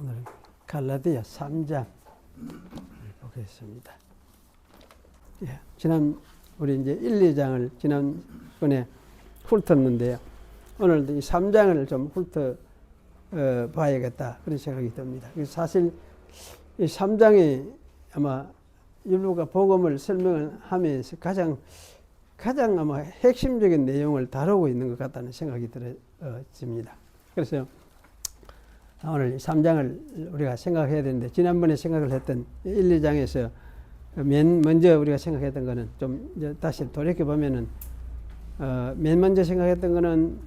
오늘 갈라디아 3장 보겠습니다. 예, 우리 이제 1, 2장을 지난번에 훑었는데요. 오늘도 이 3장을 좀 봐야겠다 그런 생각이 듭니다. 사실 이 3장이 아마 율법과 복음을 설명을 하면서 가장 아마 핵심적인 내용을 다루고 있는 것 같다는 생각이 들어집니다. 그래서 오늘 3장을 우리가 생각해야 되는데, 지난번에 생각을 했던 1, 2장에서 맨 먼저 우리가 생각했던 거는 좀 이제 다시 돌이켜보면은 맨 먼저 생각했던 거는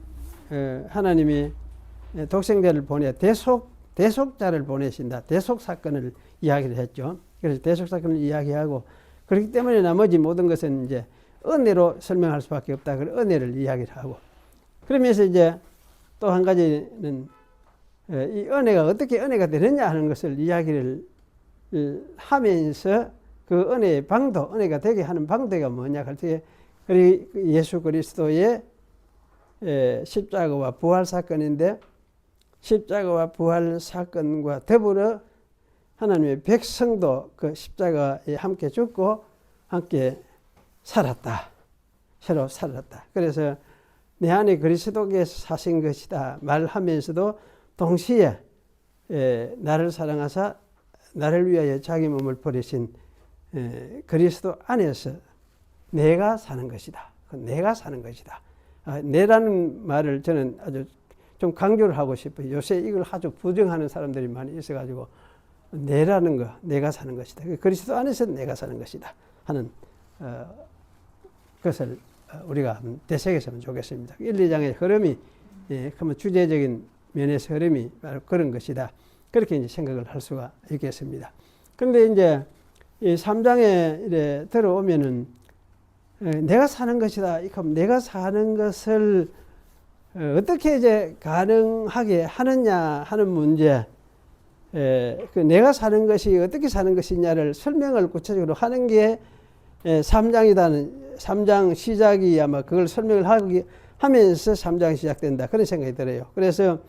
하나님이 독생자를 대속자를 보내신다. 대속 사건을 이야기를 했죠. 그래서 대속 사건을 이야기하고, 그렇기 때문에 나머지 모든 것은 이제 은혜로 설명할 수밖에 없다. 그 은혜를 이야기를 하고, 그러면서 이제 또 한 가지는 이 은혜가 어떻게 은혜가 되느냐 하는 것을 이야기를 하면서 그 은혜의 방도, 은혜가 되게 하는 방도가 뭐냐 할 때, 예수 그리스도의 십자가와 부활 사건인데, 십자가와 부활 사건과 더불어 하나님의 백성도 그 십자가에 함께 죽고 함께 살았다. 새로 살았다. 그래서 내 안에 그리스도께서 사신 것이다 말하면서도 동시에 나를 사랑하사 나를 위하여 자기 몸을 버리신 그리스도 안에서 내가 사는 것이다. 내가 사는 것이다. 내라는 말을 저는 아주 좀 강조를 하고 싶어요. 요새 이걸 아주 부정하는 사람들이 많이 있어가지고, 내라는 거, 내가 사는 것이다. 그리스도 안에서 내가 사는 것이다 하는 것을 우리가 되새겼으면 좋겠습니다. 1, 2장의 흐름이, 그러면 주제적인 면에서 흐름이 바로 그런 것이다. 그렇게 이제 생각을 할 수가 있겠습니다. 그런데 이제 이 3장에 이래 들어오면은 내가 사는 것이다. 그럼 내가 사는 것을 어떻게 이제 가능하게 하느냐 하는 문제, 그 내가 사는 것이 어떻게 사는 것이냐를 설명을 구체적으로 하는 게 3장 시작이 아마 그걸 설명을 하면서 3장이 시작된다. 그런 생각이 들어요. 그래서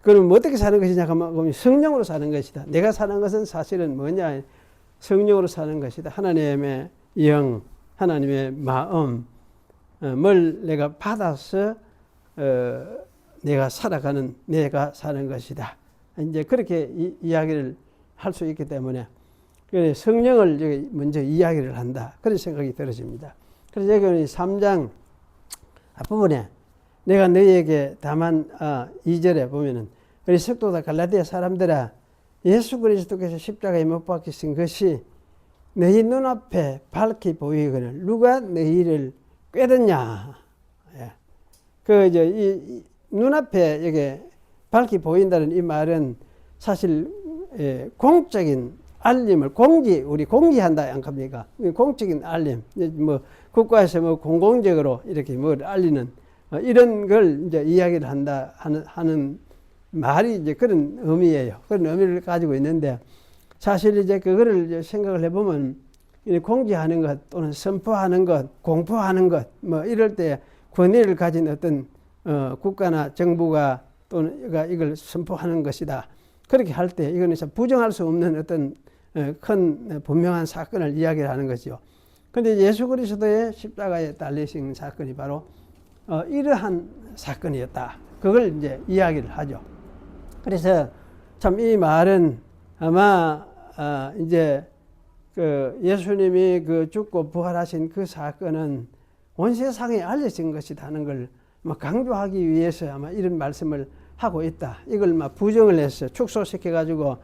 그럼 어떻게 사는 것이냐 하면 성령으로 사는 것이다. 내가 사는 것은 사실은 뭐냐? 성령으로 사는 것이다. 하나님의 영, 하나님의 마음을 내가 받아서 내가 살아가는, 내가 사는 것이다. 이제 그렇게 이야기를 할 수 있기 때문에 성령을 먼저 이야기를 한다. 그런 생각이 들어집니다. 그래서 여기 3장 앞부분에 내가 너희에게 다만 2절에 보면은 우리 석도다 갈라디아 사람들아, 예수 그리스도께서 십자가에 못 박히신 것이 너희 눈앞에 밝히 보이거늘 누가 너희를 꾀렸냐. 이 눈앞에 이게 밝히 보인다는 이 말은 사실 공적인 알림을 우리 공지한다 안 합니까? 공적인 알림, 뭐 국가에서 뭐 공공적으로 이렇게 뭘 알리는 이런 걸 이제 이야기를 한다 하는 말이 이제 그런 의미예요. 그런 의미를 가지고 있는데, 사실 이제 그거를 이제 생각을 해보면 공지하는 것 또는 선포하는 것, 공포하는 것, 뭐 이럴 때 권위를 가진 어떤 국가나 정부가 또는 이걸 선포하는 것이다. 그렇게 할 때 이거는 부정할 수 없는 어떤 큰 분명한 사건을 이야기를 하는 거죠. 그런데 예수 그리스도의 십자가에 달리신 사건이 바로 이러한 사건이었다. 그걸 이제 이야기를 하죠. 그래서 참 이 말은 아마 이제 그 예수님이 그 죽고 부활하신 그 사건은 온 세상에 알려진 것이다 하는 걸 강조하기 위해서 아마 이런 말씀을 하고 있다. 이걸 막 부정을 해서 축소시켜가지고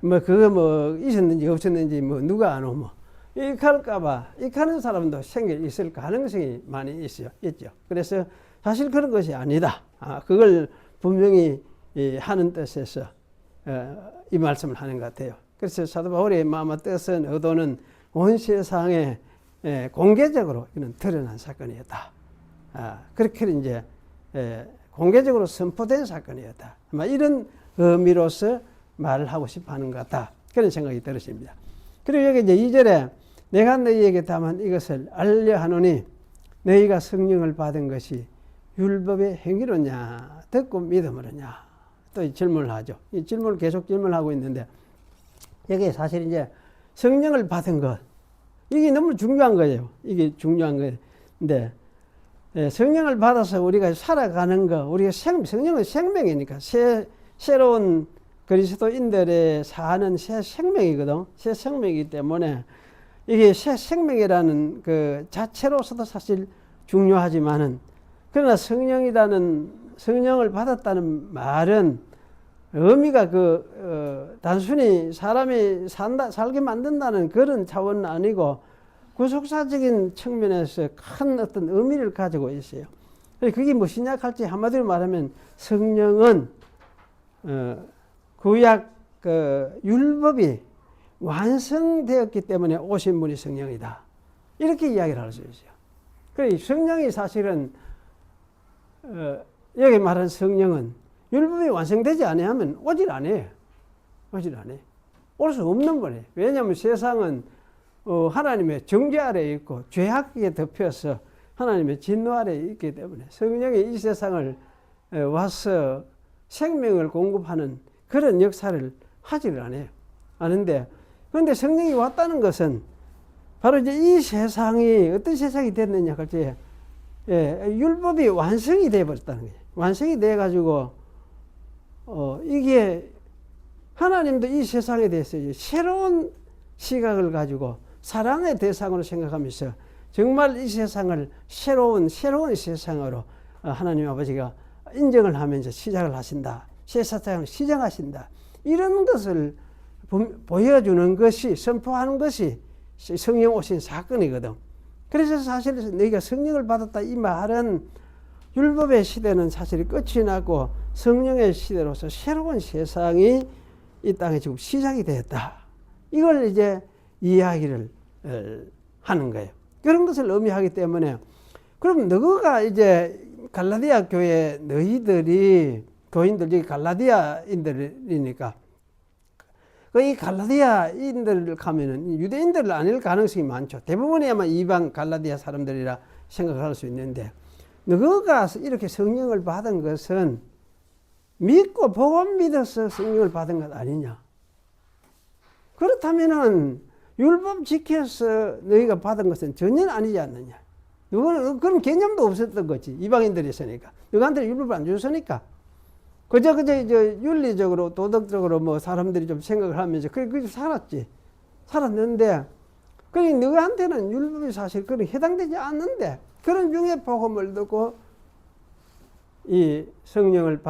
그거 있었는지 없었는지 누가 안 오면 이익할까봐 이익하는 사람도 있을 가능성이 많이 있죠. 그래서 사실 그런 것이 아니다. 그걸 분명히 하는 뜻에서 이 말씀을 하는 것 같아요. 그래서 사도 바울의 마음 뜻은, 의도는 온 세상에 공개적으로 이는 드러난 사건이었다. 그렇게 이제 공개적으로 선포된 사건이었다. 아마 이런 의미로서 말을 하고 싶어 하는 것 같다. 그런 생각이 들었습니다. 그리고 여기 이제 2절에 내가 너희에게 다만 이것을 알려 하노니 너희가 성령을 받은 것이 율법의 행위로냐 듣고 믿음으로냐. 또 질문을 하죠. 이 질문을 계속 질문하고 있는데, 여기에 사실 이제 성령을 받은 것, 이게 너무 중요한 거예요. 이게 중요한 거예요. 근데 성령을 받아서 우리가 살아가는 거, 우리가 성령은 생명이니까 새로운 그리스도인들의 사는 새 생명이거든. 새 생명이기 때문에 이게 새 생명이라는 그 자체로서도 사실 중요하지만은, 그러나 성령을 받았다는 말은 의미가 단순히 사람이 살게 만든다는 그런 차원은 아니고 구속사적인 측면에서 큰 어떤 의미를 가지고 있어요. 그게 무엇이냐 할지 한마디로 말하면 성령은 구약 율법이 완성되었기 때문에 오신 분이 성령이다. 이렇게 이야기를 할 수 있어요. 그래, 성령이 사실은 여기 말한 성령은 율법이 완성되지 아니하면 오질 않아요. 오질 않아요. 올 수 없는 거예요. 왜냐하면 세상은 하나님의 정죄 아래에 있고 죄악에 덮여서 하나님의 진노 아래에 있기 때문에 성령이 이 세상을 와서 생명을 공급하는 그런 역사를 하지를 않아요. 아는데, 그런데 성령이 왔다는 것은 바로 이제 이 세상이 어떤 세상이 됐느냐 할 때, 율법이 완성이 되어 버렸다는 거예요. 완성이 돼 가지고 이게 하나님도 이 세상에 대해서 새로운 시각을 가지고 사랑의 대상으로 생각하면서 정말 이 세상을 새로운 세상으로 하나님 아버지가 인정을 하면서 시작을 하신다. 새 세상을 시작하신다. 이런 것을 보여주는 것이, 선포하는 것이 성령 오신 사건이거든. 그래서 사실 너희가 성령을 받았다 이 말은 율법의 시대는 사실 끝이 나고 성령의 시대로서 새로운 세상이 이 땅에 지금 시작이 되었다. 이걸 이제 이야기를 하는 거예요. 그런 것을 의미하기 때문에, 그럼 너가 이제 갈라디아 교회 너희들이 교인들이 갈라디아인들이니까 이 갈라디아인들을 가면은 유대인들을 아닐 가능성이 많죠. 대부분이 아마 이방 갈라디아 사람들이라 생각할 수 있는데, 너가 이렇게 성령을 받은 것은 믿고 복음 믿어서 성령을 받은 것 아니냐? 그렇다면은 율법 지켜서 너희가 받은 것은 전혀 아니지 않느냐? 너는 그런 개념도 없었던 거지. 이방인들이 있으니까. 너희한테 율법을 안 줬으니까. 그저 이제 윤리적으로 도덕적으로 뭐 사람들이 좀 생각을 하면서 그렇게 살았지. 살았는데, 그러니 너희한테는 율법이 사실 그런 해당되지 않는데 그런 중에 복음을 듣고 이 성령을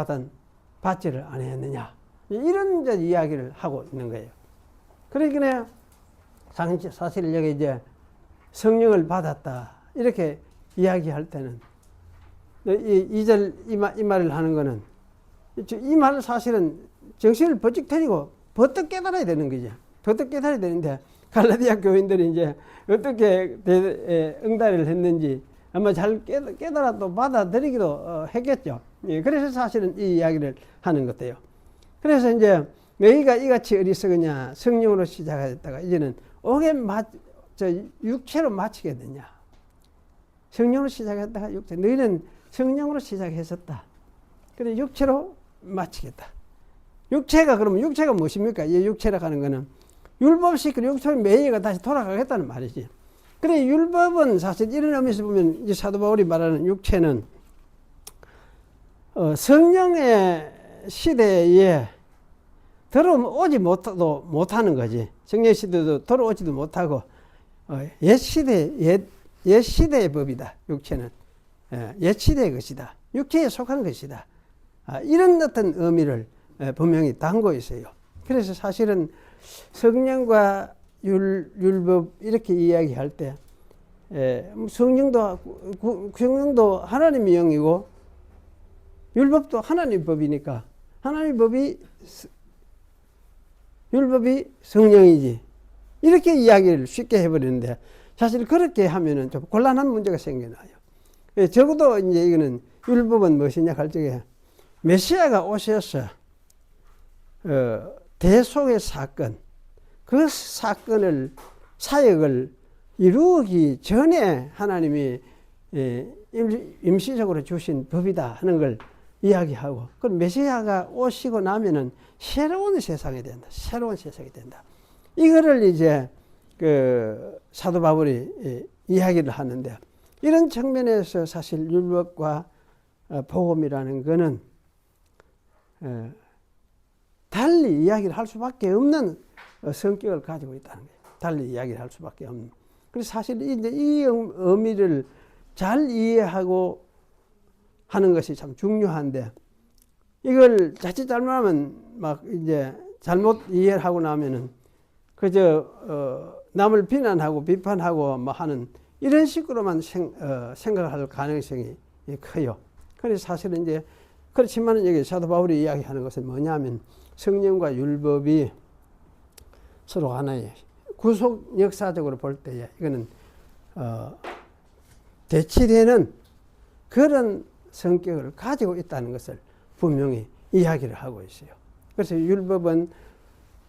받지를 않았느냐. 이런 이제 이야기를 하고 있는 거예요. 그러니까 사실 여기 이제 성령을 받았다 이렇게 이야기할 때는 이 말을 하는 거는 이 말을 사실은 정신을 번쩍 차리고 버뜩 깨달아야 되는 거죠. 버뜩 깨달아야 되는데 갈라디아 교인들이 이제 어떻게 응답을 했는지 아마 잘 깨달아 또 받아들이기도 했겠죠. 예, 그래서 사실은 이 이야기를 하는 것 같아요. 그래서 이제 너희가 이같이 어리석으냐 성령으로 시작했다가 이제는 육체로 마치겠느냐. 성령으로 시작했다가 육체. 너희는 성령으로 시작했었다. 그래 육체로 마치겠다. 육체가 그러면 육체가 무엇입니까? 이 육체라고 하는 거는 율법식 육체의 매개가 다시 돌아가겠다는 말이지. 그래 율법은 사실 이런 의미에서 보면 이제 사도 바울이 말하는 육체는 성령의 시대에 들어오지 못하는 거지. 성령의 시대도 들어오지도 못하고 옛 시대의 법이다. 육체는 옛 시대의 것이다. 육체에 속한 것이다. 이런 어떤 의미를 분명히 담고 있어요. 그래서 사실은 성령과 율법 이렇게 이야기할 때 성령도 하나님의 영이고 율법도 하나님의 법이니까 하나님의 율법이 성령이지 이렇게 이야기를 쉽게 해버리는데 사실 그렇게 하면은 좀 곤란한 문제가 생겨나요. 적어도 이제 이거는 율법은 무엇이냐 할 적에 메시아가 오셔서 대속의 사건, 그 사역을 이루기 전에 하나님이 임시적으로 주신 법이다 하는 걸 이야기하고, 그럼 메시아가 오시고 나면은 새로운 세상이 된다. 새로운 세상이 된다. 이거를 이제 그 사도 바울이 이야기를 하는데, 이런 측면에서 사실 율법과 복음이라는 것은 달리 이야기를 할 수밖에 없는 성격을 가지고 있다는 거예요. 달리 이야기를 할 수밖에 없는. 그래서 사실 이제 이 의미를 잘 이해하고 하는 것이 참 중요한데, 이걸 자칫 잘못하면 막 이제 잘못 이해를 하고 나면은 그저 남을 비난하고 비판하고 뭐 하는 이런 식으로만 생각할 가능성이 커요. 그래서 사실은 이제 그렇지만 여기 사도 바울이 이야기하는 것은 뭐냐면, 성령과 율법이 서로 하나의 구속 역사적으로 볼 때에 이거는 대치되는 그런 성격을 가지고 있다는 것을 분명히 이야기를 하고 있어요. 그래서 율법은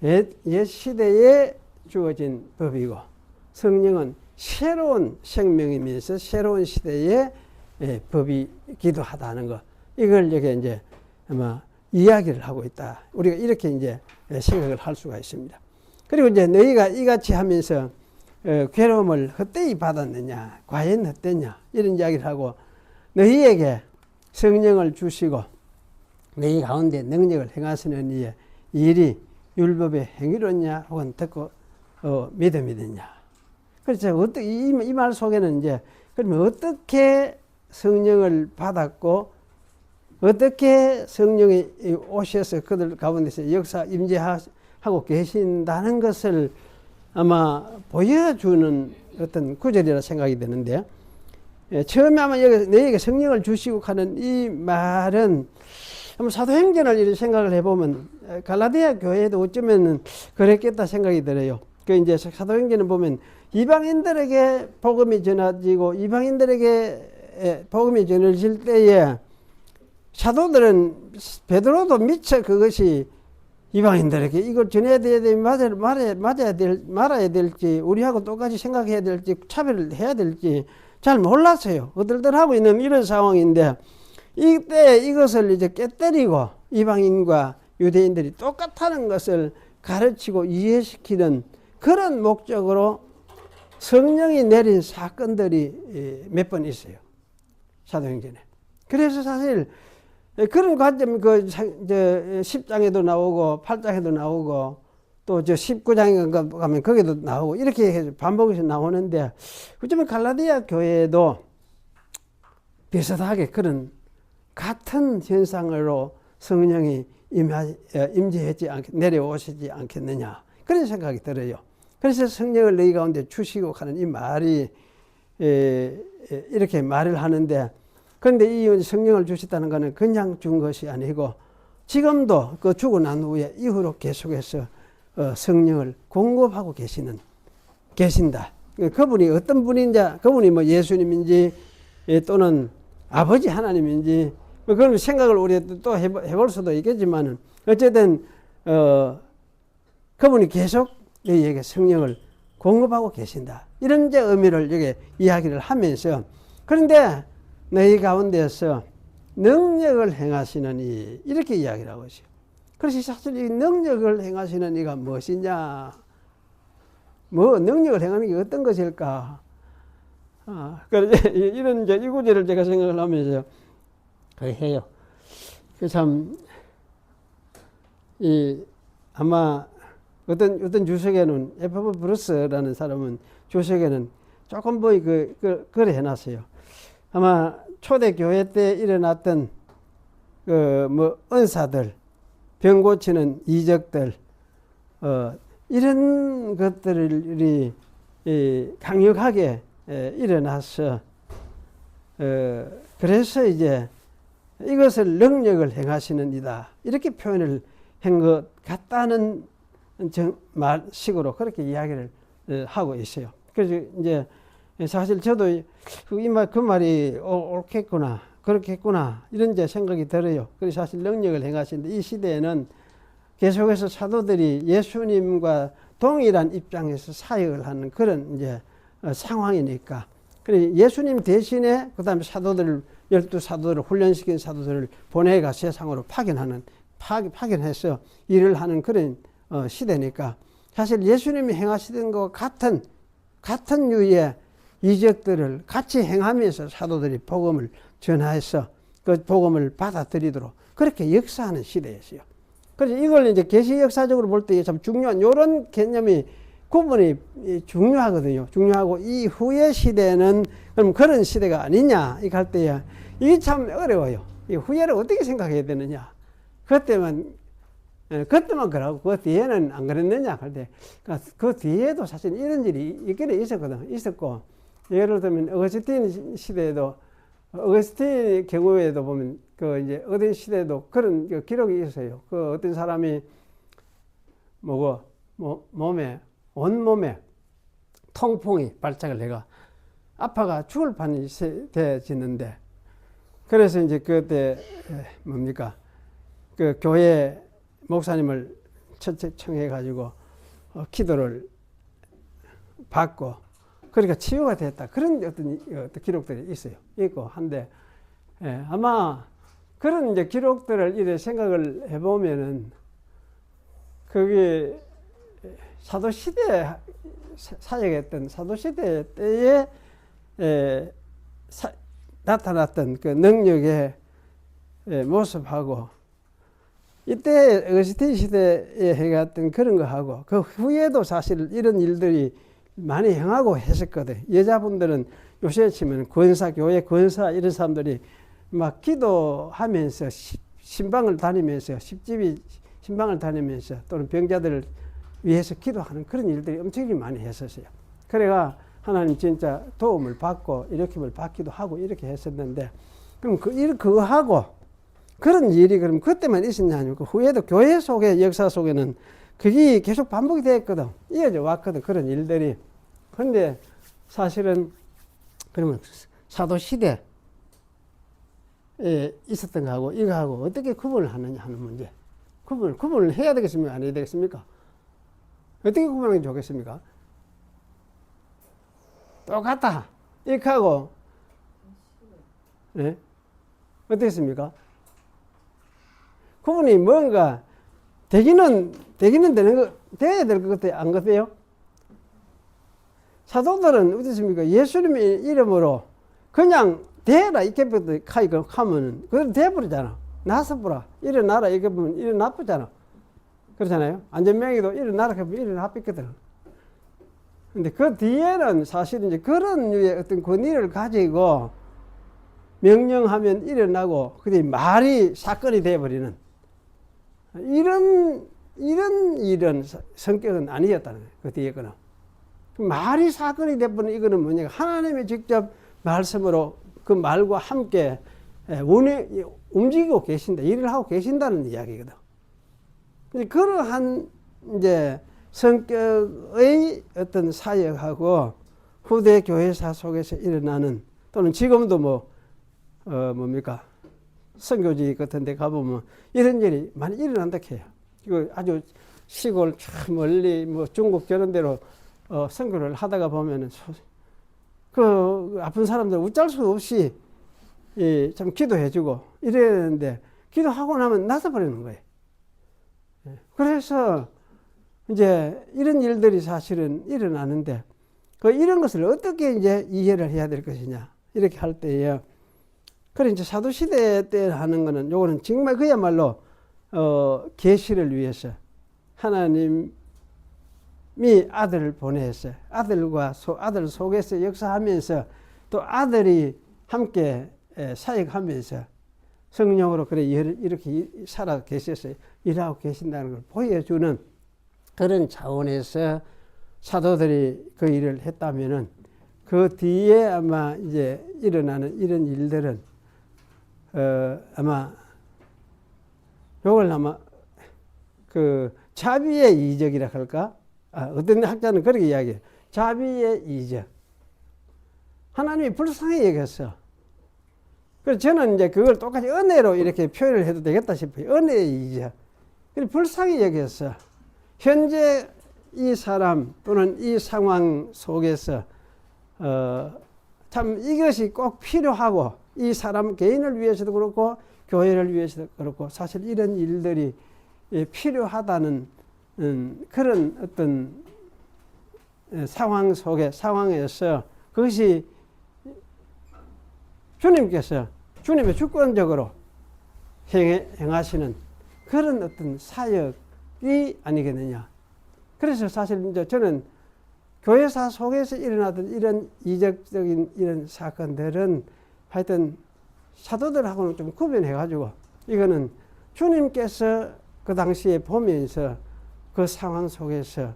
옛 시대에 주어진 법이고, 성령은 새로운 생명이면서 새로운 시대의 법이기도 하다는 것. 이걸 여기 이제 아마 이야기를 하고 있다. 우리가 이렇게 이제 생각을 할 수가 있습니다. 그리고 이제 너희가 이같이 하면서 괴로움을 헛되이 받았느냐, 과연 헛되냐, 이런 이야기를 하고, 너희에게 성령을 주시고 너희 가운데 능력을 행하시는 이의 일이 율법의 행위로냐 혹은 듣고 믿음이느냐. 그래서 어떻게 이 말 속에는 이제 그러면 어떻게 성령을 받았고 어떻게 성령이 오셔서 그들 가운데서 역사 임재하고 계신다는 것을 아마 보여주는 어떤 구절이라 생각이 되는데, 처음에 아마 여기 너희에게 성령을 주시고 하는 이 말은 한번 사도행전을 이렇게 생각을 해보면 갈라디아 교회도 어쩌면 그랬겠다 생각이 들어요. 그 이제 사도행전을 보면 이방인들에게 복음이 전해지고 이방인들에게 복음이 전해질 때에 사도들은 베드로도 미처 그것이 이방인들에게 이걸 전해야 되지 말아야 될지 우리하고 똑같이 생각해야 될지 차별을 해야 될지 잘 몰랐어요. 어들들하고 있는 이런 상황인데, 이때 이것을 이제 깨뜨리고 이방인과 유대인들이 똑같다는 것을 가르치고 이해시키는 그런 목적으로 성령이 내린 사건들이 몇 번 있어요. 사도행전에. 그래서 사실 그런 관점, 10장에도 나오고 8장에도 나오고 또 19장에 가면 거기도 나오고 이렇게 해서 반복해서 나오는데, 어쩌면 갈라디아 교회도 비슷하게 그런 같은 현상으로 성령이 임재하지 내려오시지 않겠느냐, 그런 생각이 들어요. 그래서 성령을 너희 가운데 주시고 하는 이 말이 이렇게 말을 하는데, 그런데 이 성령을 주셨다는 것은 그냥 준 것이 아니고 지금도 그 주고 난 후에 이후로 계속해서 성령을 공급하고 계신다. 그분이 어떤 분인지, 그분이 뭐 예수님인지 또는 아버지 하나님인지 그런 생각을 우리가 또 해볼 수도 있겠지만은, 어쨌든 그분이 계속 너희에게 성령을 공급하고 계신다. 이런 이제 의미를 여기 이야기를 하면서, 그런데 너희 가운데서 능력을 행하시는 이, 이렇게 이야기를 하고 있어요. 그래서 사실 이 능력을 행하시는 이가 무엇이냐, 뭐 능력을 행하는 게 어떤 것일까. 그래서 이런 이제 이 구절을 제가 생각을 하면서 해요. 참, 아마 어떤 주석에는 F.F. 브루스라는 사람은 주석에는 조금 그래 해놨어요. 아마 초대 교회 때 일어났던 은사들, 병 고치는 이적들, 이런 것들이 강력하게 일어나서 그래서 이제 이것을 능력을 행하시는 이다, 이렇게 표현을 한 것 같다는 식으로 그렇게 이야기를 하고 있어요. 그래서 이제 사실 저도 그 말이 옳겠구나, 그렇겠구나, 이런 이제 생각이 들어요. 그래서 사실 능력을 행하시는데, 이 시대에는 계속해서 사도들이 예수님과 동일한 입장에서 사역을 하는 그런 이제 상황이니까, 그래 예수님 대신에 그 다음에 사도들을 12 사도들을 훈련시킨 사도들을 보내가 세상으로 파견해서 일을 하는 그런 시대니까 사실 예수님이 행하시던 것과 같은 유의 이적들을 같이 행하면서 사도들이 복음을 전하여서 그 복음을 받아들이도록 그렇게 역사하는 시대였어요. 그래서 이걸 이제 계시 역사적으로 볼 때 참 중요한 이런 개념이 구분이 중요하거든요. 중요하고 이후의 시대는 그럼 그런 시대가 아니냐 이렇게 할 때에 이게 참 어려워요. 이 후회를 어떻게 생각해야 되느냐. 그때만 그러고 그 뒤에는 안 그랬느냐 할 때 그 뒤에도 사실 이런 일이 있기는 있었고 예를 들면 어거스틴 시대에도 어거스틴 경우에도 보면 그 이제 어떤 시대에도 그런 기록이 있어요. 그 어떤 사람이 온몸에 통풍이 발작을 해가 아파가 죽을 판이 되어지는데 그래서 이제 그때 그 교회 목사님을 청해 가지고 기도를 받고 그러니까 치유가 됐다. 그런 어떤 기록들이 있고 한데 아마 그런 이제 기록들을 이래 생각을 해보면은 그게 사도시대 사역했던 사도시대 때에 나타났던 그 능력의 모습하고 이때 어거스틴 시대에 해갔던 그런 거하고 그 후에도 사실 이런 일들이 많이 행하고 했었거든. 여자분들은 요새 치면 교회 권사 이런 사람들이 막 기도하면서 신방을 다니면서 신방을 다니면서 또는 병자들을 위해서 기도하는 그런 일들이 엄청 많이 했었어요. 그래가 하나님 진짜 도움을 받고 일으킴을 받기도 하고 이렇게 했었는데 그럼 그거 하고 그런 일이 그럼 그때만 있었냐 아니면 그 후에도 교회 속의 역사 속에는 그게 계속 반복이 됐거든. 이어져 왔거든. 그런 일들이. 그런데 사실은 그러면 사도 시대에 있었던 거하고 이거하고 어떻게 구분을 하느냐 하는 문제. 구분을 해야 되겠습니까? 안 해야 되겠습니까? 어떻게 구분하는 게 좋겠습니까? 똑같다. 이렇게 하고, 네? 어떻겠습니까? 구분이 뭔가 되기는 돼야 될 것 같아요. 안 같아요? 사도들은 어떻습니까? 예수님의 이름으로 그냥 되라 이렇게 하면은 그대로 돼버리잖아. 나서보라. 일어나라 이렇게 보면 일어나쁘잖아. 그렇잖아요. 안전명의도 일어나라 하면 일어나쁘거든. 근데 그 뒤에는 사실 이제 그런 류의 어떤 권위를 가지고 명령하면 일어나고 그게 말이 사건이 돼버리는 이런 성격은 아니었다는 거예요. 그 뒤에 거는. 말이 사건이 돼버리는 이거는 뭐냐. 하나님이 직접 말씀으로 그 말과 함께 움직이고 계신다. 일을 하고 계신다는 이야기거든. 그러한 이제 성격의 어떤 사역하고 후대 교회사 속에서 일어나는 또는 지금도 선교지 같은 데 가보면 이런 일이 많이 일어난다 해요. 이거 아주 시골 참 멀리 중국 저런 데로 선교를 하다가 보면은 그 아픈 사람들 웃잘 수 없이 참 기도해주고 이랬는데 기도하고 나면 나서버리는 거예요. 그래서 이제 이런 일들이 사실은 일어나는데 이런 것을 어떻게 이제 이해를 해야 될 것이냐 이렇게 할 때에 그래 이제 사도시대 때 하는 거는 요거는 정말 그야말로 계시를 위해서 하나님이 아들을 보내서 아들 속에서 역사하면서 또 아들이 함께 사역하면서 성령으로 그래 이렇게 살아 계셔서 일하고 계신다는 걸 보여주는 그런 차원에서 사도들이 그 일을 했다면은 그 뒤에 아마 이제 일어나는 이런 일들은 아마 요걸 아마 그 자비의 이적이라 할까? 어떤 학자는 그렇게 이야기해요. 자비의 이적. 하나님이 불쌍히 여겼어. 그래서 저는 이제 그걸 똑같이 은혜로 이렇게 표현을 해도 되겠다 싶어요. 은혜의 이적. 불쌍히 여겼어. 현재 이 사람 또는 이 상황 속에서 참 이것이 꼭 필요하고 이 사람 개인을 위해서도 그렇고 교회를 위해서도 그렇고 사실 이런 일들이 필요하다는 그런 어떤 상황에서 그것이 주님께서 주님의 주권적으로 행하시는 그런 어떤 사역이 아니겠느냐. 그래서 사실 이제 저는 교회사 속에서 일어나던 이런 이적적인 이런 사건들은 하여튼 사도들하고는 좀 구분해가지고 이거는 주님께서 그 당시에 보면서 그 상황 속에서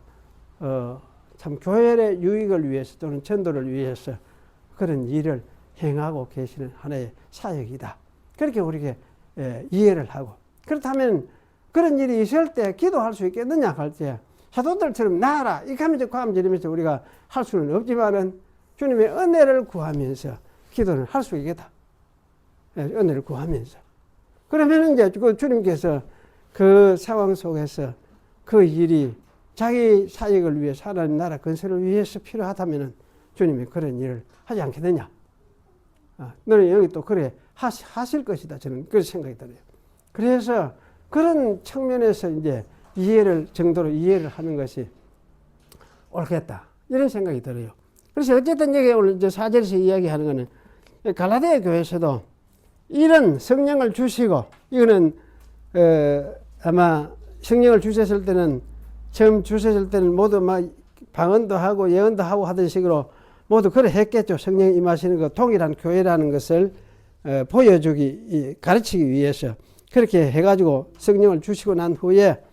참 교회의 유익을 위해서 또는 전도를 위해서 그런 일을 행하고 계시는 하나의 사역이다. 그렇게 우리가 이해를 하고, 그렇다면 그런 일이 있을 때 기도할 수 있겠느냐 할 때 사도들처럼 나아라 이렇게 하면서 구함지르면서 우리가 할 수는 없지만은 주님의 은혜를 구하면서 기도를 할 수 있겠다. 은혜를 구하면서. 그러면 이제 그 주님께서 그 상황 속에서 그 일이 자기 사역을 위해서 하나님 나라 건설을 위해서 필요하다면은 주님이 그런 일을 하지 않겠느냐. 너는 여기 또 그래 하실 것이다. 저는 그런 생각이 들어요. 그래서 그런 측면에서 이제 정도로 이해를 하는 것이 옳겠다. 이런 생각이 들어요. 그래서 어쨌든 여기 오늘 이제 4절에서 이야기하는 거는 갈라디아 교회에서도 이런 성령을 주시고, 이거는 아마 성령을 주셨을 때는 처음 주셨을 때는 모두 막 방언도 하고 예언도 하고 하던 식으로 모두 그래 했겠죠. 성령 임하시는 거 동일한 교회라는 것을 보여주기, 가르치기 위해서 그렇게 해가지고 성령을 주시고 난 후에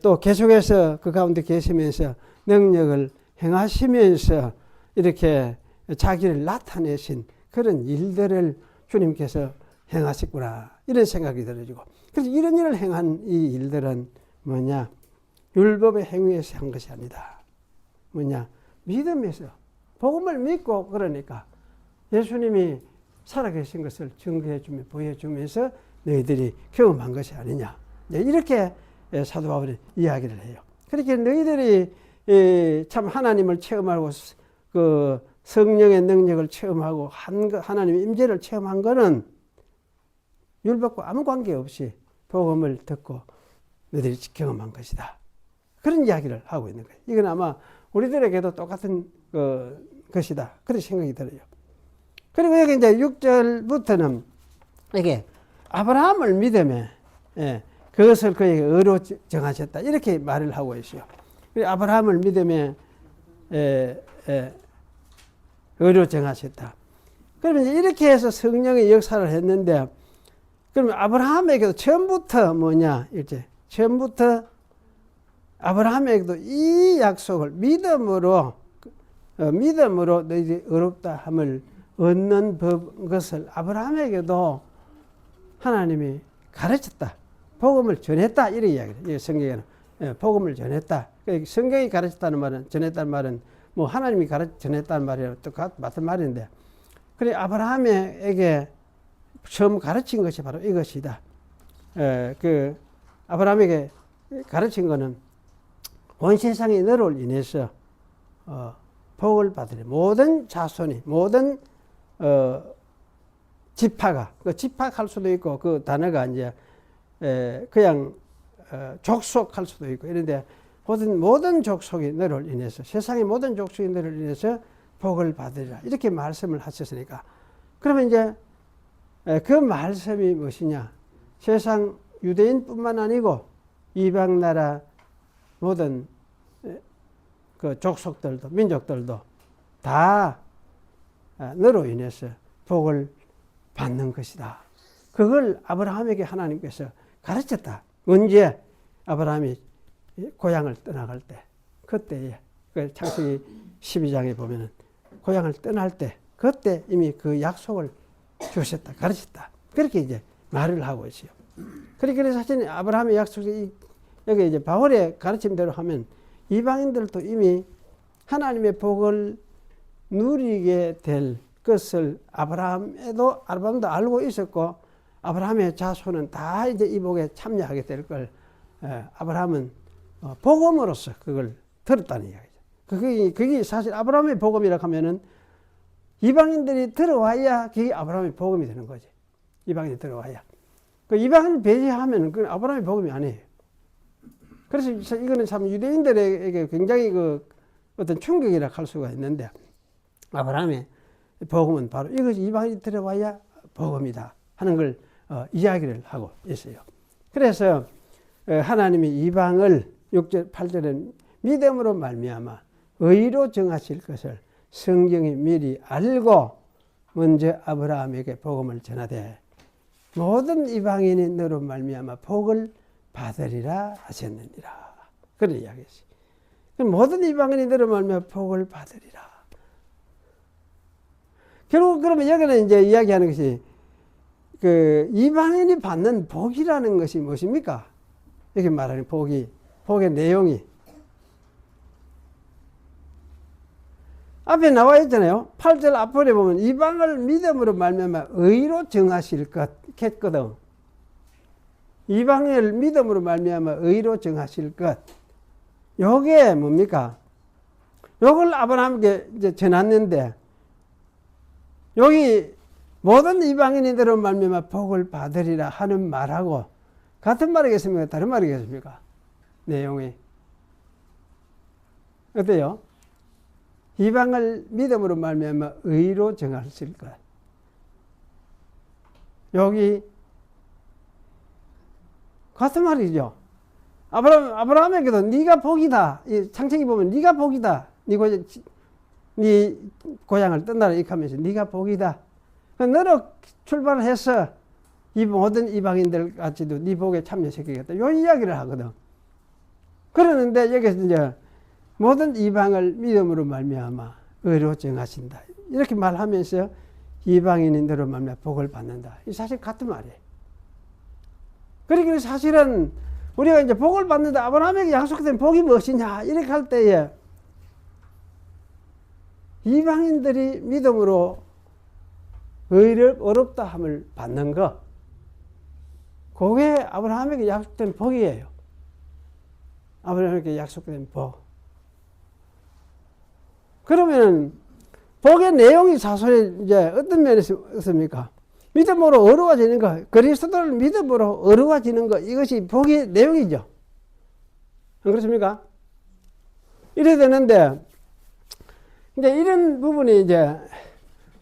또 계속해서 그 가운데 계시면서 능력을 행하시면서 이렇게 자기를 나타내신 그런 일들을 주님께서 행하셨구나. 이런 생각이 들어지고. 그래서 이런 일을 행한 이 일들은 뭐냐? 율법의 행위에서 한 것이 아니다. 뭐냐? 믿음에서. 복음을 믿고 그러니까 예수님이 살아계신 것을 증거해주며 보여주면서 너희들이 경험한 것이 아니냐. 이렇게 사도 바울이 이야기를 해요. 그렇게 너희들이 참 하나님을 체험하고 그 성령의 능력을 체험하고 하나님의 임재를 체험한 것은 율법과 아무 관계없이 복음을 듣고 너희들이 경험한 것이다. 그런 이야기를 하고 있는 거예요. 이건 아마 우리들에게도 똑같은 것이다. 그런 생각이 들어요. 그리고 여기 이제 6절부터는 이게 아브라함을 믿음에 그것을 그에게 의로 정하셨다. 이렇게 말을 하고 있어요. 아브라함을 믿음에 의로 정하셨다. 그러면 이렇게 해서 성령의 역사를 했는데, 그러면 아브라함에게도 처음부터 뭐냐, 이제 처음부터 아브라함에게도 이 약속을 믿음으로 너희들이 의롭다함을 얻는 것을 아브라함에게도 하나님이 가르쳤다. 복음을 전했다. 이런 이야기를. 성경에는 복음을 전했다. 성경이 가르쳤다는 말은, 전했다는 말은 뭐 하나님이 전했다는 말이랑 똑같은 말인데, 그래 아브라함에게 처음 가르친 것이 바로 이것이다. 그 아브라함에게 가르친 것은 온 세상의 너를 인해서 복을 받으리. 모든 자손이, 모든 지파가, 그 지파할 수도 있고 그 단어가 이제 그냥 족속할 수도 있고 이런데, 모든 족속이 너를 인해서, 세상의 모든 족속이 너를 인해서 복을 받으리라. 이렇게 말씀을 하셨으니까, 그러면 이제 그 말씀이 무엇이냐? 세상 유대인뿐만 아니고 이방 나라 모든 그 족속들도, 민족들도 다 너로 인해서 복을 받는 것이다. 그걸 아브라함에게 하나님께서 가르쳤다. 언제? 아브라함이 고향을 떠나갈 때, 그때에, 그 창세기 12장에 보면은 고향을 떠날 때, 그때 이미 그 약속을 주셨다, 가르쳤다. 그렇게 이제 말을 하고 있어요. 그래서 사실 아브라함의 약속이 여기 이제 바울의 가르침대로 하면 이방인들도 이미 하나님의 복을 누리게 될 것을 아브라함도 알고 있었고, 아브라함의 자손은 다 이제 이 복에 참여하게 될 걸 아브라함은 복음으로써 그걸 들었다는 이야기죠. 그게 사실 아브라함의 복음이라고 하면은 이방인들이 들어와야 그게 아브라함의 복음이 되는 거지. 이방인이 들어와야. 그 이방인을 배제하면 그건 아브라함의 복음이 아니에요. 그래서 이거는 참 유대인들에게 굉장히 그 어떤 충격이라 할 수가 있는데, 아브라함의 복음은 바로 이것이 이방인이 들어와야 복음이다 하는 걸 이야기를 하고 있어요. 그래서 하나님이 이방을 6절 8절에 믿음으로 말미암아 의로 정하실 것을 성경이 미리 알고 먼저 아브라함에게 복음을 전하되 모든 이방인이 너로 말미암아 복을 받으리라 하셨느니라. 그런 이야기였어요. 모든 이방인이 너로 말미암아 복을 받으리라. 결국 그러면 여기는 이제 이야기하는 것이 그 이방인이 받는 복이라는 것이 무엇입니까? 이렇게 말하는 복의 내용이 앞에 나와 있잖아요. 8절 앞으로 보면 이방을 믿음으로 말미암아 의로 정하실 것 했거든. 이방을 믿음으로 말미암아 의로 정하실 것. 요게 뭡니까? 요걸 아브라함에게 이제 전했는데, 여기 모든 이방인들로 말미암아 복을 받으리라 하는 말하고 같은 말이겠습니까? 다른 말이겠습니까? 내용이 어때요? 이방을 믿음으로 말미암아 의로 정하실 것. 여기 같은 말이죠. 아브라함에게도 네가 복이다. 창세기 보면 네가 복이다. 네 고향을 떠나라 이렇게 하면서 네가 복이다. 너로 출발을 해서 이 모든 이방인들 같이도 네 복에 참여시키겠다. 요 이야기를 하거든. 그러는데 여기서 이제 모든 이방을 믿음으로 말미암아 의로 정하신다. 이렇게 말하면서 이방인이 너로 말미암아 복을 받는다. 이 사실 같은 말이에요. 그러니까 사실은 우리가 이제 복을 받는다. 아브라함에게 약속된 복이 무엇이냐? 이렇게 할 때에 이방인들이 믿음으로 어렵다 함을 받는 거. 그게 아브라함에게 약속된 복이에요. 아브라함에게 약속된 복. 그러면 복의 내용이 사실 이제 어떤 면에서 있습니까? 믿음으로 어려워지는 거, 그리스도를 믿음으로 어려워지는 거, 이것이 복의 내용이죠. 안 그렇습니까? 이래 되는데, 이제 이런 부분이 이제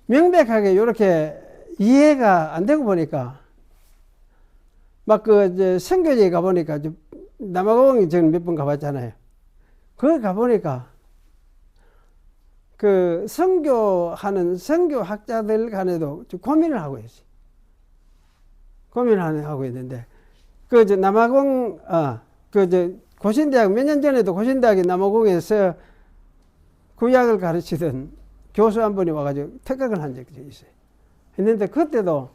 명백하게 이렇게 이해가 안 되고 보니까, 막 이제 선교지에 가보니까, 남아공에 저는 몇 번 가봤잖아요. 거기 가보니까, 선교하는 선교학자들 간에도 고민을 하고 있어요. 고민을 하고 있는데, 남아공, 고신대학, 몇 년 전에도 고신대학이 남아공에서 구약을 가르치던 교수 한 분이 와가지고 특강을 한 적이 있어요. 했는데, 그때도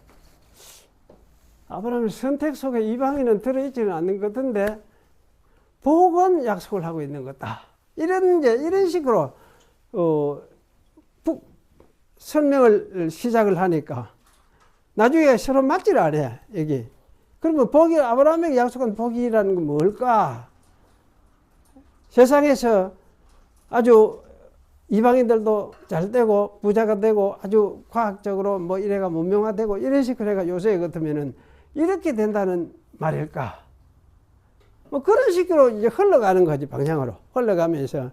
아브라함의 선택 속에 이방인은 들어있지는 않는 것 같은데, 복은 약속을 하고 있는 거다. 이런 식으로, 설명을 시작을 하니까 나중에 서로 맞지를 않아, 여기. 그러면 복이, 아브라함에게 약속한 복이라는 건 뭘까? 세상에서 아주 이방인들도 잘 되고 부자가 되고 아주 과학적으로 뭐 이래가 문명화되고 이런 식으로 해가 요새 같으면은 이렇게 된다는 말일까? 뭐 그런 식으로 이제 흘러가는 거지, 방향으로. 흘러가면서.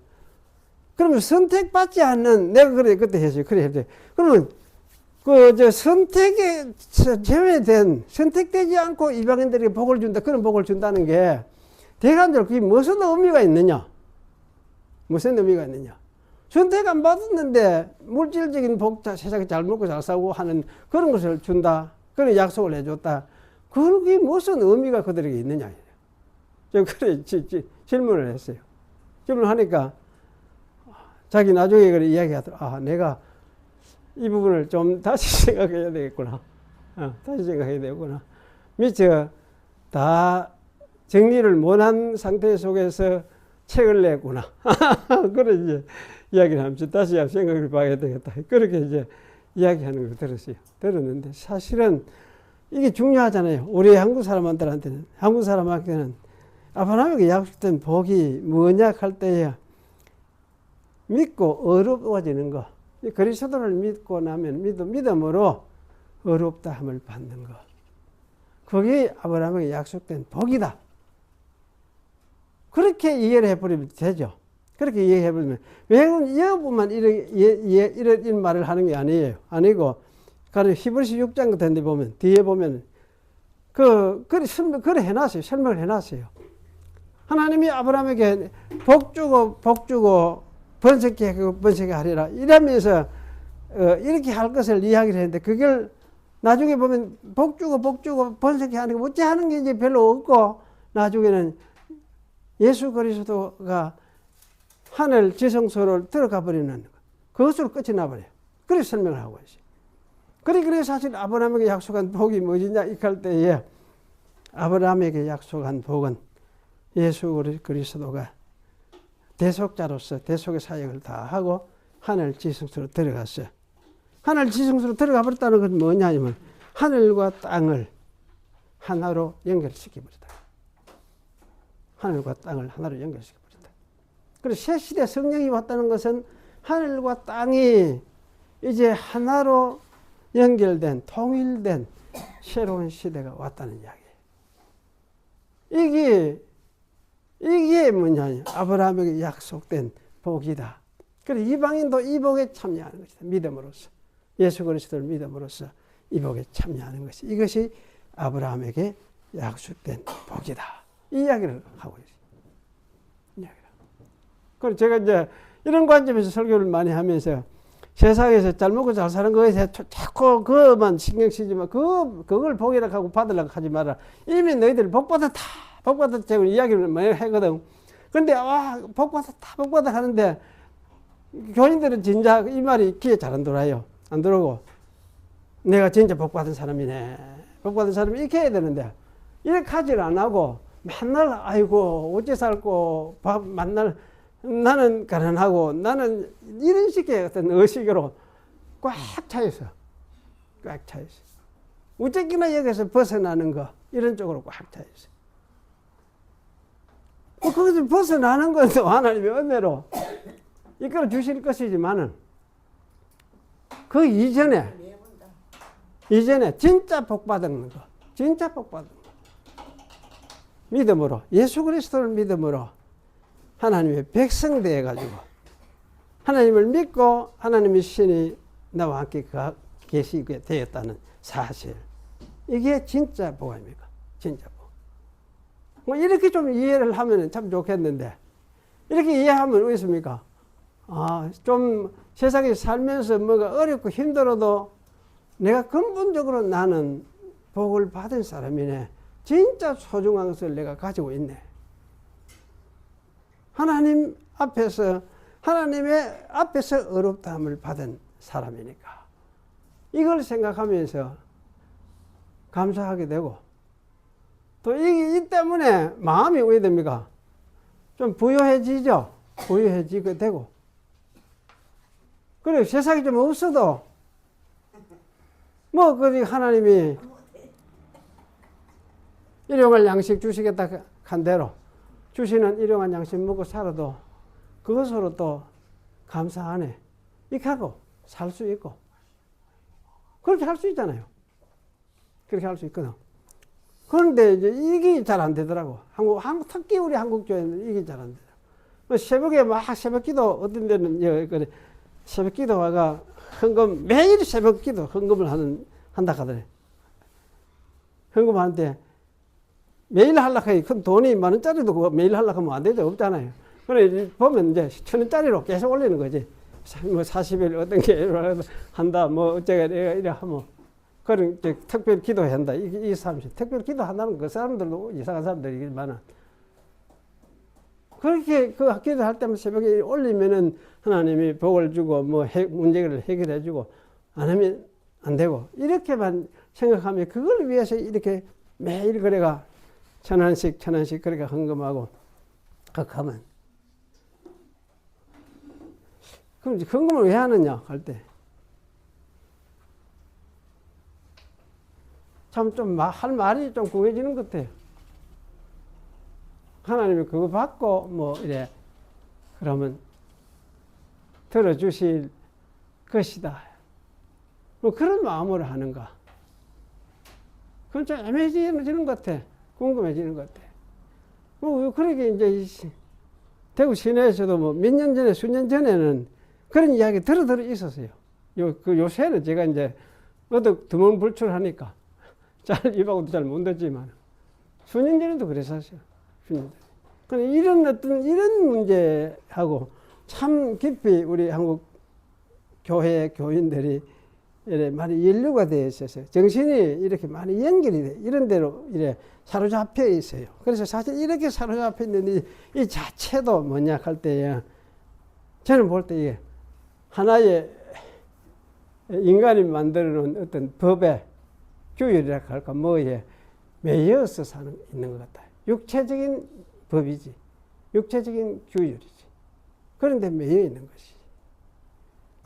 그러면 선택받지 않는, 내가 그때 했어요. 그래 했어요. 그러면, 선택에 제외된, 선택되지 않고 이방인들에게 복을 준다, 그런 복을 준다는 게, 대관적으로 그게 무슨 의미가 있느냐? 무슨 의미가 있느냐? 선택 안 받았는데, 물질적인 복, 세상에 잘 먹고 잘 살고 하는 그런 것을 준다. 그런 약속을 해줬다. 그게 무슨 의미가 그들에게 있느냐? 저, 그래, 질문을 했어요. 질문하니까, 자기 나중에 그래 이야기하더라. 내가 이 부분을 좀 다시 생각해야 되겠구나. 다시 생각해야 되겠구나. 미처 다 정리를 못한 상태 속에서 책을 냈구나. 그런 이제 이야기를 하면서 다시 생각을 봐야 되겠다. 그렇게 이제 이야기하는 걸 들었어요. 들었는데 사실은 이게 중요하잖아요. 우리 한국 사람한테는 아브라함에게 약속된 복이 뭐냐 할 때에 믿고 어려워지는 거, 이 그리스도를 믿고 나면 믿음으로 어렵다함을 받는 것. 그게 아브라함에게 약속된 복이다. 그렇게 이해를 해버리면 되죠. 그렇게 이해해버리면. 왜 그럼 여부만 이런 말을 하는 게 아니에요. 아니고, 가령 히브리서 6장 같은 데 보면, 뒤에 보면, 그래 해놨어요. 설명을 해놨어요. 하나님이 아브라함에게 복 주고, 번성케 하리라. 이러면서, 이렇게 할 것을 이야기를 했는데, 그걸 나중에 보면 복 주고, 번성케 하는 게 어찌 하는 게 이제 별로 없고, 나중에는 예수 그리스도가 하늘 지성소를 들어가 버리는 그것으로 끝이 나버려요. 그래서 설명을 하고 있어요. 그래 사실 아브라함에게 약속한 복이 무엇이냐 이렇게 할 때에 아브라함에게 약속한 복은 예수 그리스도가 대속자로서 대속의 사역을 다 하고 하늘 지성소로 들어갔어요. 하늘 지성소로 들어가 버렸다는 건 뭐냐면 하늘과 땅을 하나로 연결시켜버렸다. 하늘과 땅을 하나로 연결시켜버렸다. 그래서 새 시대 성령이 왔다는 것은 하늘과 땅이 이제 하나로 연결된, 통일된 새로운 시대가 왔다는 이야기예요. 이게 뭐냐? 아브라함에게 약속된 복이다. 그래서 이방인도 이 복에 참여하는 것이다. 믿음으로써. 예수 그리스도를 믿음으로써 이 복에 참여하는 것이. 이것이 아브라함에게 약속된 복이다. 이 이야기를 하고 있어요. 그래서 제가 이제 이런 관점에서 설교를 많이 하면서 세상에서 잘 먹고 잘 사는 거에 대해서 자꾸 그것만 신경 쓰지 마. 그걸 복이라고 하고 받으려고 하지 마라. 이미 너희들 복받았다. 제가 이야기를 많이 하거든. 근데, 복받았다 하는데, 교인들은 진짜 이 말이 귀에 잘 안 들어와요. 안 들어오고, 내가 진짜 복받은 사람이네. 복받은 사람이 이렇게 해야 되는데, 이렇게 하질 안 하고, 맨날, 아이고, 어째 살고, 맨날, 나는 가난하고, 나는 이런 식의 어떤 의식으로 꽉 차있어. 꽉 차있어. 어쨌거나 여기서 벗어나는 거, 이런 쪽으로 꽉 차있어. 거기서 벗어나는 것도 하나님의 은혜로 이끌어 주실 것이지만은, 그 이전에 진짜 복받은 거, 믿음으로, 예수 그리스도를 믿음으로 하나님의 백성 되어가지고, 하나님을 믿고 하나님의 신이 나와 함께 계시게 되었다는 사실. 이게 진짜 복 아닙니까? 진짜 복. 뭐 이렇게 좀 이해를 하면 참 좋겠는데, 이렇게 이해하면 왜 있습니까? 좀 세상에 살면서 뭐가 어렵고 힘들어도 내가 근본적으로 나는 복을 받은 사람이네. 진짜 소중한 것을 내가 가지고 있네. 하나님의 앞에서 어렵다함을 받은 사람이니까. 이걸 생각하면서 감사하게 되고, 또 이 때문에 마음이 왜 됩니까? 좀 부유해지죠? 부유해지게 되고. 그래, 세상이 좀 없어도, 하나님이 일용할 양식 주시겠다 한 대로 주시는 일용한 양식 먹고 살아도 그것으로 또 감사하네. 이렇게 하고 살 수 있고. 그렇게 할 수 있잖아요. 그렇게 할 수 있거든. 그런데 이제 이게 잘 안 되더라고. 특히 우리 한국교회는 이게 잘 안 되더라고. 새벽에 새벽 기도, 어떤 데는 새벽 기도가 헌금, 매일 새벽 기도 헌금을 한다 하더래. 헌금하는데 매일 하려고 해. 큰 돈이 10,000원짜리도 매일 하려고 하면 안 되죠. 없잖아요. 그래, 보면 이제 1,000원짜리로 계속 올리는 거지. 40일 어떤 게 한다, 어쩌고 이래 하면. 그런 이제 특별 기도해야 한다. 이 사람이 특별 기도 한다는 그 사람들도 이상한 사람들이지만, 그렇게 그 기도할 때만 새벽에 올리면은 하나님이 복을 주고 문제를 해결해 주고, 안 하면 안 되고, 이렇게만 생각하면 그걸 위해서 이렇게 매일 그래가 1,000원씩 그래가 헌금하고 그렇게 하면, 그럼 이제 헌금을 왜 하느냐 할 때 참 좀 할 말이 좀 구해지는 것 같아요. 하나님이 그거 받고 이래 그러면 들어주실 것이다. 뭐 그런 마음으로 하는가. 그건 좀 애매해지는 것 같아. 궁금해지는 것 같아. 뭐, 그러게 이제 대구 시내에서도 뭐 몇 년 전에, 수년 전에는 그런 이야기 들어 있었어요. 요새는 제가 이제 어디 두문불출하니까 잘 입하고도 잘 못 듣지만 수년 전에도 그랬었어요. 수년 전에. 이런 어떤 이런 문제하고 참 깊이 우리 한국 교회 교인들이 이래 많이 연루가 되어 있어서 정신이 이렇게 많이 연결이 돼. 이런 데로 이래 사로잡혀 있어요. 그래서 사실 이렇게 사로잡혀 있는 이 자체도 뭐냐 할 때에 저는 볼 때 이게 하나의 인간이 만들어 놓은 어떤 법의 규율이라 할까 뭐에 매여서 있는 것 같아요. 육체적인 법이지. 육체적인 규율이지. 그런데 매여 있는 것이지.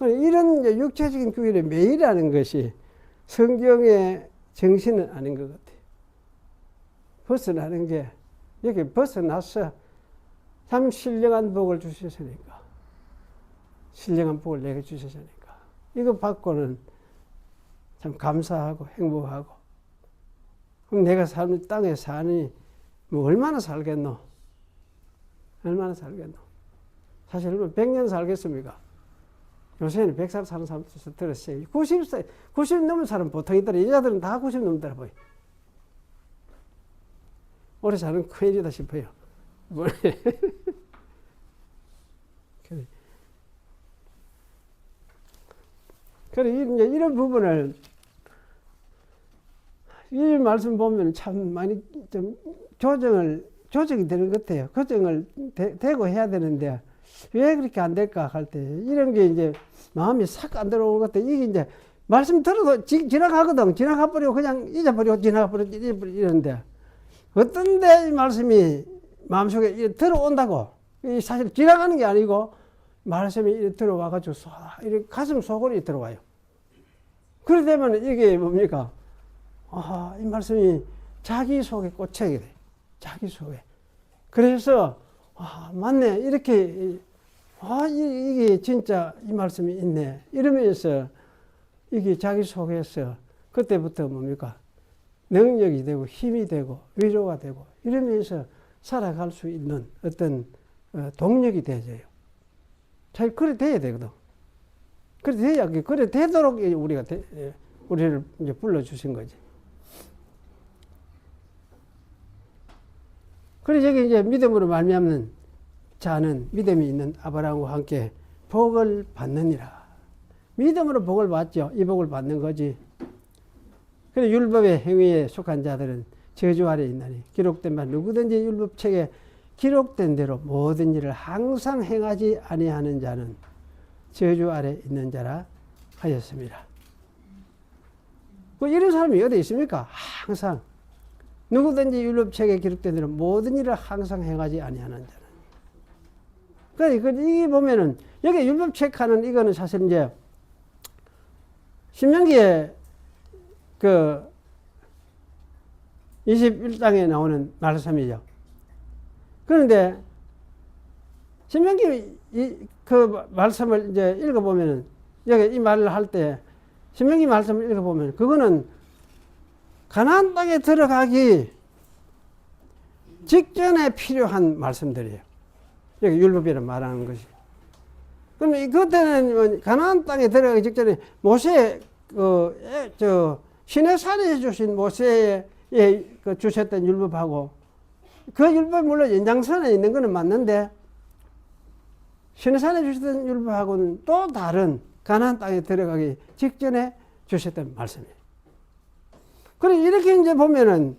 이런 육체적인 규율에 매이라는 것이 성경의 정신은 아닌 것 같아요. 벗어나는 게, 여기 벗어나서 참 신령한 복을 주셨으니까. 신령한 복을 내게 주셨으니까. 이거 받고는 참 감사하고 행복하고. 그럼 내가 사는 땅에 사니, 뭐 얼마나 살겠노? 얼마나 살겠노? 사실 100년 살겠습니까? 요새는 100살 사는 사람 들었어요. 90살, 90 넘은 사람 보통이더라. 여자들은 다 90 넘더라 보여. 오래 사는 큰일이다 싶어요. 그래, 이제 이런 부분을, 이 말씀 보면 참 많이 좀 조정이 되는 것 같아요. 조정을 되고 해야 되는데, 왜 그렇게 안 될까 할 때, 이런 게 이제 마음이 싹 안 들어오는 것 같아. 이게 이제 말씀 들어도 지나가거든. 지나가버리고 그냥 잊어버리고 지나가버리고 이러는데, 어떤데 이 말씀이 마음속에 들어온다고. 사실 지나가는 게 아니고, 말씀이 들어와가지고 이렇게 가슴 속으로 들어와요. 그래 되면 이게 뭡니까? 아, 이 말씀이 자기 속에 꽂혀야 돼. 자기 속에. 그래서, 아, 맞네. 이렇게, 아, 이게 진짜 이 말씀이 있네. 이러면서 이게 자기 속에서 그때부터 뭡니까? 능력이 되고 힘이 되고 위로가 되고 이러면서 살아갈 수 있는 어떤 동력이 되어져요. 잘 그래 돼야 되거든. 그래 돼야, 그래 되도록 우리를 이제 불러주신 거지. 그래서 여기 이제 믿음으로 말미암는 자는 믿음이 있는 아브라함과 함께 복을 받느니라. 믿음으로 복을 받죠. 이 복을 받는 거지. 그래 율법의 행위에 속한 자들은 저주 아래 있나니 기록된 바 누구든지 율법책에 기록된 대로 모든 일을 항상 행하지 아니하는 자는 저주 아래 있는 자라 하였습니다. 뭐 이런 사람이 어디 있습니까? 항상 누구든지 율법책에 기록된 대로 모든 일을 항상 행하지 아니하는 자는. 그러니까 이게 보면은 여기 율법책 하는 이거는 사실 이제 신명기에 그 21장에 나오는 말씀이죠. 그런데 신명기 그 말씀을 이제 읽어보면은 여기 이 말을 할 때 신명기 말씀을 읽어보면 그거는 가나안 땅에 들어가기 직전에 필요한 말씀들이에요. 여기 율법이라 말하는 것이. 그러면 그때는 가나안 땅에 들어가기 직전에 모세 시내산에 주신 모세에 주셨던 율법하고 그 율법 물론 연장선에 있는 것은 맞는데 시내산에 주셨던 율법하고는 또 다른 가나안 땅에 들어가기 직전에 주셨던 말씀이에요. 그래 이렇게 이제 보면은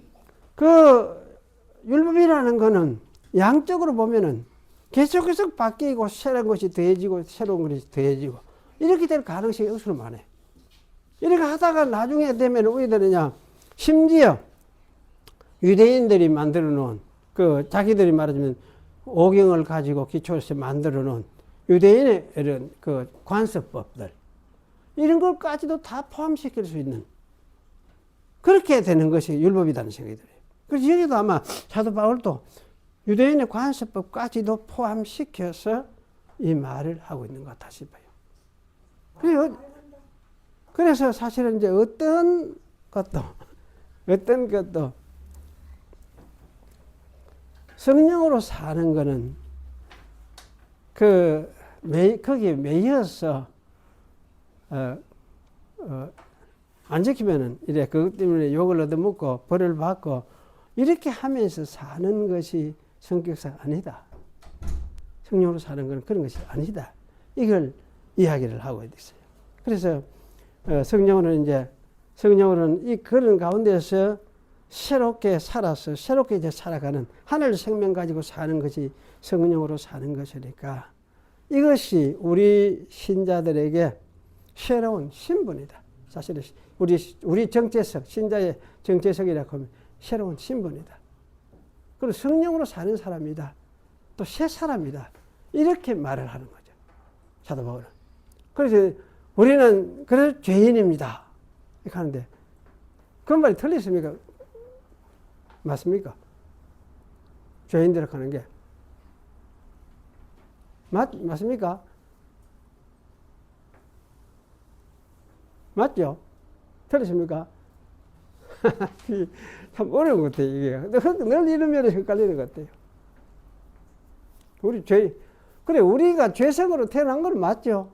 그 율법이라는 거는 양적으로 보면은 계속해서 바뀌고 새로운 것이 더해지고 새로운 것이 더해지고 이렇게 될 가능성이 억수로 많아요. 이렇게 하다가 나중에 되면 어떻게 되느냐. 심지어 유대인들이 만들어 놓은 그 자기들이 말하자면 오경을 가지고 기초해서 만들어 놓은 유대인의 이런 그 관습법들 이런 것까지도 다 포함시킬 수 있는 그렇게 되는 것이 율법이라는 생각이 들어요. 그래서 여기도 아마 사도 바울도 유대인의 관습법까지도 포함시켜서 이 말을 하고 있는 것 같아 싶어요. 그래서 사실은 이제 어떤 것도 성령으로 사는 거는 거기에 매여서 안 지키면은 이래 그것 때문에 욕을 얻어먹고 벌을 받고 이렇게 하면서 사는 것이 성격상 아니다. 성령으로 사는 건 그런 것이 아니다. 이걸 이야기를 하고 있어요. 그래서 성령으로는 이 그런 가운데서 새롭게 살아서 새롭게 이제 살아가는 하늘 생명 가지고 사는 것이 성령으로 사는 것이니까 이것이 우리 신자들에게 새로운 신분이다. 사실은 우리 정체성, 신자의 정체성이라고 하면 새로운 신분이다. 그리고 성령으로 사는 사람이다. 또 새 사람이다. 이렇게 말을 하는 거죠. 사도 바울은. 그래서 우리는 그래서 죄인입니다. 이렇게 하는데 그 말이 틀렸습니까? 맞습니까? 죄인들을 하는 게 맞습니까? 맞죠? 틀렸습니까? 참 어려운 것 같아요, 이게. 늘 이런 면에 헷갈리는 것 같아요. 그래, 우리가 죄성으로 태어난 건 맞죠?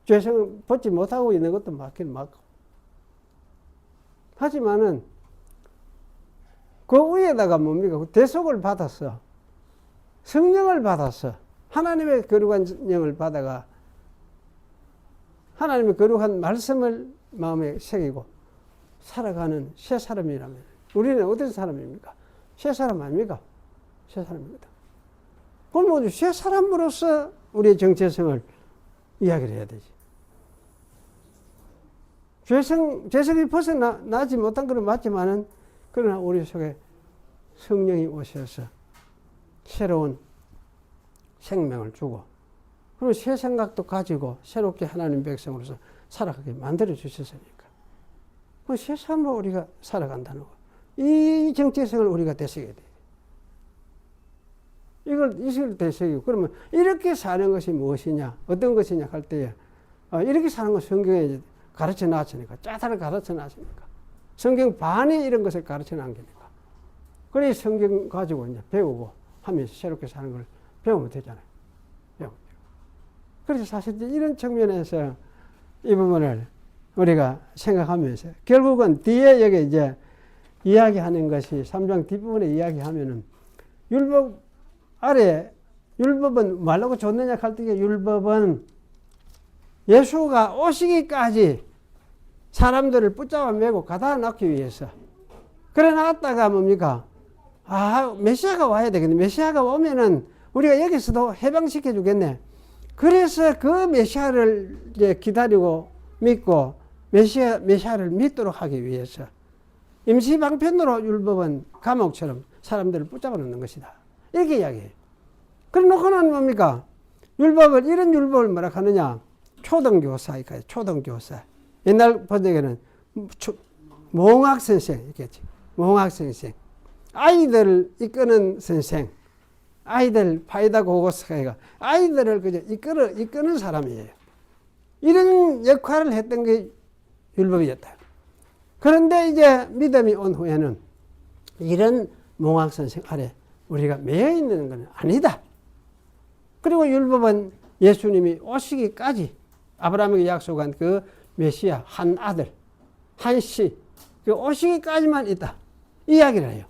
죄성을 벗지 못하고 있는 것도 맞긴 맞고. 하지만은, 그 위에다가 뭡니까? 대속을 받았어. 성령을 받았어. 하나님의 거룩한 영을 받아가 하나님의 거룩한 말씀을 마음에 새기고 살아가는 새 사람이라면 우리는 어떤 사람입니까? 새 사람 아닙니까? 새 사람입니다. 그럼 뭐 새 사람으로서 우리의 정체성을 이야기를 해야 되지. 죄성이 벗어나지 못한 건 맞지만은 그러나 우리 속에 성령이 오셔서 새로운 생명을 주고 그리고 새 생각도 가지고 새롭게 하나님 백성으로서 살아가게 만들어 주셨으니까 그 새 삶으로 우리가 살아간다는 거. 이 정체성을 우리가 되새겨야 돼요. 이걸 되새기고 그러면 이렇게 사는 것이 무엇이냐 어떤 것이냐 할 때에 이렇게 사는 건 성경에 가르쳐 놨으니까 짜다를 가르쳐 놨으니까 성경 반에 이런 것을 가르쳐 놨으니까 그래 성경 가지고 이제 배우고 하면서 새롭게 사는 걸 배우면 되잖아요. 그래서 사실 이런 측면에서 이 부분을 우리가 생각하면서 결국은 뒤에 여기 이제 이야기하는 것이 3장 뒷부분에 이야기하면은 율법 아래 율법은 말라고 줬느냐 할 때 율법은 예수가 오시기까지 사람들을 붙잡아 매고 가다 놨기 위해서 그래 놨다가 뭡니까? 메시아가 와야 되겠네. 메시아가 오면은 우리가 여기서도 해방시켜 주겠네. 그래서 그 메시아를 이제 기다리고 믿고 메시아를 믿도록 하기 위해서 임시 방편으로 율법은 감옥처럼 사람들을 붙잡아 놓는 것이다. 이렇게 이야기해요. 그래 놓고는 뭡니까? 이런 율법을 뭐라 하느냐? 초등교사이까지 초등교사. 옛날 번역에는 몽학선생 있겠지. 몽학선생. 아이들을 이끄는 선생. 아이들 파이다 고고스가 아이들을 그저 이끄는 사람이에요. 이런 역할을 했던 게 율법이었다. 그런데 이제 믿음이 온 후에는 이런 몽학선생 아래 우리가 매여 있는 건 아니다. 그리고 율법은 예수님이 오시기까지 아브라함에게 약속한 그 메시아 한 아들 한 씨 그 오시기까지만 있다. 이야기를 해요.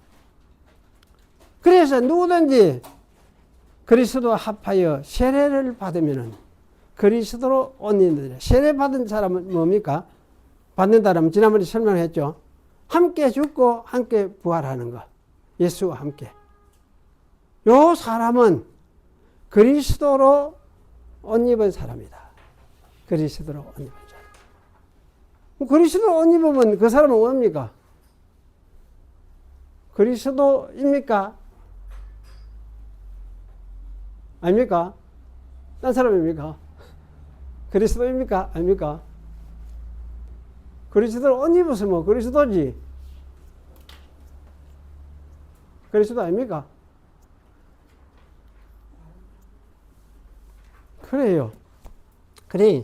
그래서 누구든지 그리스도와 합하여 세례를 받으면은 그리스도로 온 이들 세례 받은 사람은 뭡니까? 받는다라면 지난번에 설명했죠. 함께 죽고 함께 부활하는 것. 예수와 함께. 요 사람은 그리스도로 옷 입은 사람이다. 그리스도로 옷 입은 사람. 그리스도로 옷 입으면 그 사람은 뭡니까? 그리스도입니까? 아닙니까? 딴 사람입니까? 그리스도입니까? 아닙니까? 그리스도를 옷 입었으면 그리스도지. 그리스도 아닙니까? 그래요. 그래.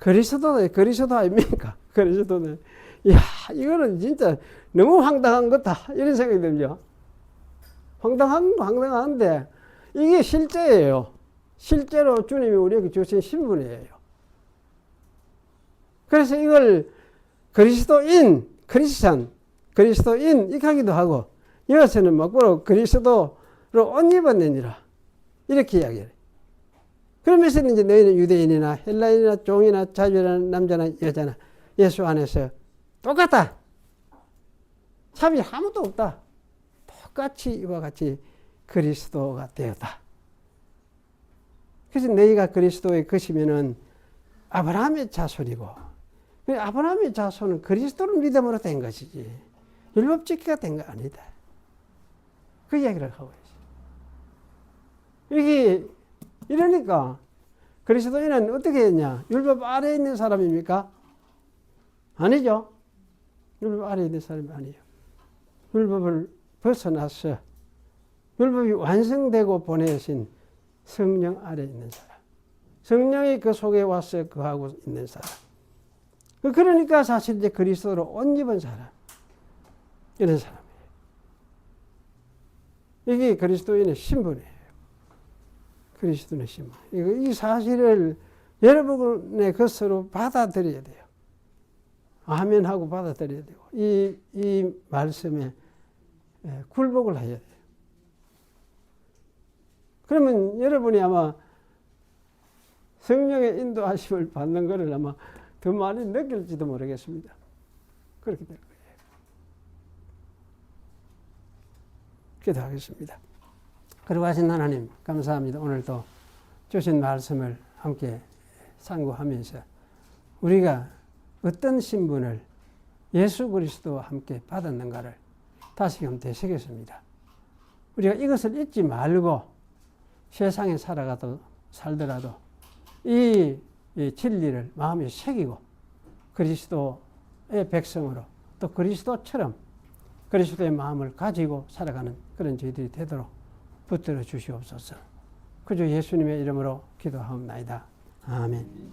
그리스도 아닙니까? 그리스도는. 이야, 이거는 진짜 너무 황당한 거다. 이런 생각이 들죠. 황당한데, 이게 실제예요. 실제로 주님이 우리에게 주신 신분이에요. 그래서 이걸 그리스도인, 그리스도인, 이렇게 하기도 하고, 여기서는 막고로 그리스도로 옷 입었느니라. 이렇게 이야기해요. 그러면서 이제 너희는 유대인이나 헬라인이나 종이나 자유나 남자나 여자나 예수 안에서 똑같다. 차별이 아무도 없다. 똑같이 이와 같이 그리스도가 되었다. 그래서 너희가 그리스도의 것이면은 아브라함의 자손이고, 아브라함의 자손은 그리스도를 믿음으로 된 것이지 율법 지키가 된 거 아니다. 그 이야기를 하고 있어요. 이게 이러니까 그리스도인은 어떻게 했냐? 율법 아래에 있는 사람입니까? 아니죠. 율법 아래에 있는 사람이 아니에요. 율법을 벗어나서 율법이 완성되고 보내신 성령 아래에 있는 사람. 성령이 그 속에 와서 거하고 있는 사람. 그러니까 사실 이제 그리스도로 옷 입은 사람. 이런 사람이에요. 이게 그리스도인의 신분이에요. 그리스도의 신분. 이 사실을 여러분의 것으로 받아들여야 돼요. 아멘 하고 받아들여야 되고, 이 말씀에 굴복을 해야 돼요. 그러면 여러분이 아마 성령의 인도하심을 받는 것을 아마 더 많이 느낄지도 모르겠습니다. 그렇게 될 거예요. 기도하겠습니다. 거룩하신 하나님, 감사합니다. 오늘도 주신 말씀을 함께 상고하면서 우리가 어떤 신분을 예수 그리스도와 함께 받았는가를 다시금 되새겼습니다. 우리가 이것을 잊지 말고 세상에 살더라도 이 진리를 마음에 새기고 그리스도의 백성으로 또 그리스도처럼 그리스도의 마음을 가지고 살아가는 그런 저희들이 되도록 붙들어 주시옵소서. 그저 예수님의 이름으로 기도하옵나이다. 아멘.